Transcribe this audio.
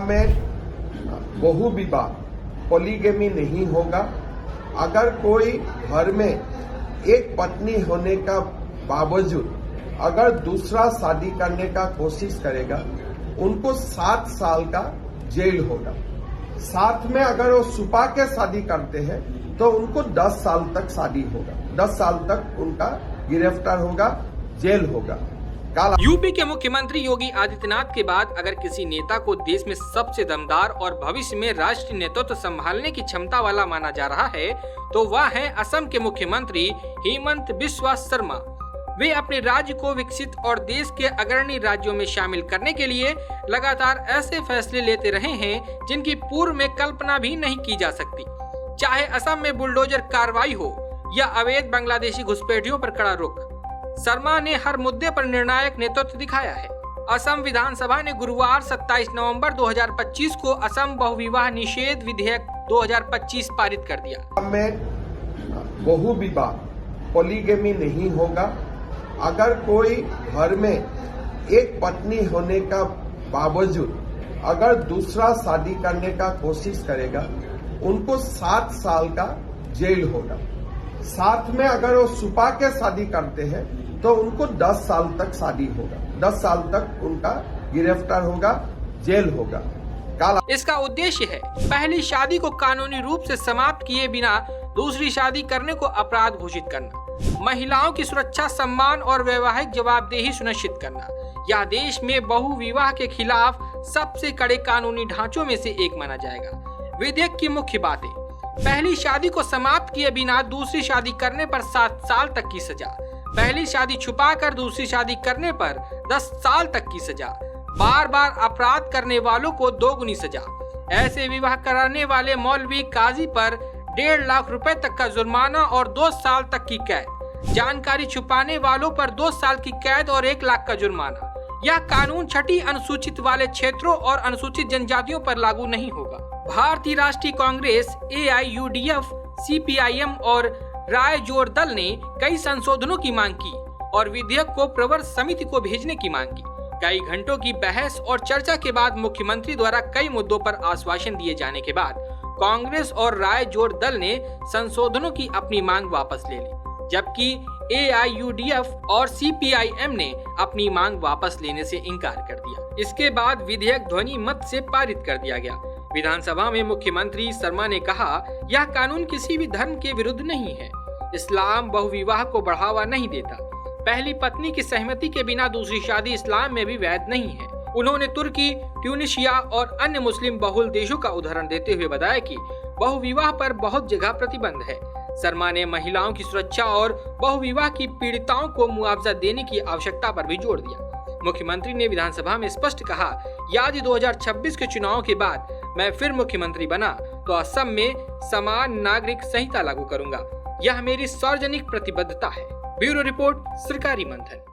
असम में बहु विवाह पॉलीगेमी नहीं होगा। अगर कोई घर में एक पत्नी होने का बावजूद अगर दूसरा शादी करने का कोशिश करेगा, उनको 7 साल का जेल होगा। साथ में अगर वो छुपा के शादी करते हैं तो उनको 10 साल तक शादी होगा, 10 साल तक उनका गिरफ्तार होगा, जेल होगा। यूपी के मुख्यमंत्री योगी आदित्यनाथ के बाद अगर किसी नेता को देश में सबसे दमदार और भविष्य में राष्ट्रीय नेतृत्व संभालने की क्षमता वाला माना जा रहा है तो वह है असम के मुख्यमंत्री हेमंत बिस्वा शर्मा। वे अपने राज्य को विकसित और देश के अग्रणी राज्यों में शामिल करने के लिए लगातार ऐसे फैसले लेते रहे हैं जिनकी पूर्व में कल्पना भी नहीं की जा सकती। चाहे असम में बुलडोजर कार्रवाई हो या अवैध बांग्लादेशी घुसपैठियों पर कड़ा रुख, शर्मा ने हर मुद्दे पर निर्णायक नेतृत्व दिखाया है। असम विधानसभा ने गुरुवार 27 नवंबर 2025 को असम बहुविवाह निषेध विधेयक 2025 पारित कर दिया। असम में बहु विवाह पॉलीगेमी नहीं होगा। अगर कोई घर में एक पत्नी होने का बावजूद अगर दूसरा शादी करने का कोशिश करेगा, उनको 7 साल का जेल होगा। साथ में अगर वो छुपा के शादी करते हैं तो उनको 10 साल तक शादी होगा, 10 साल तक उनका गिरफ्तार होगा, जेल होगा। इसका उद्देश्य है पहली शादी को कानूनी रूप से समाप्त किए बिना दूसरी शादी करने को अपराध घोषित करना, महिलाओं की सुरक्षा, सम्मान और वैवाहिक जवाबदेही सुनिश्चित करना। यह देश में बहु विवाह के खिलाफ सबसे कड़े कानूनी ढांचों में से एक माना जाएगा। विधेयक की मुख्य बातें: पहली शादी को समाप्त किए बिना दूसरी शादी करने पर 7 साल तक की सजा, पहली शादी छुपाकर दूसरी शादी करने पर 10 साल तक की सजा, बार बार अपराध करने वालों को 2 गुनी सजा, ऐसे विवाह कराने वाले मौलवी काजी पर 1.5 लाख रुपए तक का जुर्माना और 2 साल तक की कैद, जानकारी छुपाने वालों पर 2 साल की कैद और 1 लाख का जुर्माना। यह कानून छठी अनुसूचित वाले क्षेत्रों और अनुसूचित जनजातियों पर लागू नहीं होगा। भारतीय राष्ट्रीय कांग्रेस, AIUDF, CPIM और राय जोड़ दल ने कई संशोधनों की मांग की और विधेयक को प्रवर समिति को भेजने की मांग की। कई घंटों की बहस और चर्चा के बाद मुख्यमंत्री द्वारा कई मुद्दों पर आश्वासन दिए जाने के बाद कांग्रेस और राय जोड़ दल ने संशोधनों की अपनी मांग वापस ले ली, जबकि AIUDF और CPIM ने अपनी मांग वापस लेने से इनकार कर दिया। इसके बाद विधेयक ध्वनि मत से पारित कर दिया गया। विधानसभा में मुख्यमंत्री शर्मा ने कहा, यह कानून किसी भी धर्म के विरुद्ध नहीं है। इस्लाम बहुविवाह को बढ़ावा नहीं देता। पहली पत्नी की सहमति के बिना दूसरी शादी इस्लाम में भी वैध नहीं है। उन्होंने तुर्की, ट्यूनिशिया और अन्य मुस्लिम बहुल देशों का उदाहरण देते हुए बताया कि बहुविवाह पर बहुत जगह प्रतिबंध है। शर्मा ने महिलाओं की सुरक्षा और बहुविवाह की पीड़िताओं को मुआवजा देने की आवश्यकता पर भी जोर दिया। मुख्यमंत्री ने विधानसभा में स्पष्ट कहा, यदि 2026 के चुनाव के बाद मैं फिर मुख्यमंत्री बना तो असम में समान नागरिक संहिता लागू करूंगा। यह मेरी सार्वजनिक प्रतिबद्धता है। ब्यूरो रिपोर्ट, सरकारी मंथन।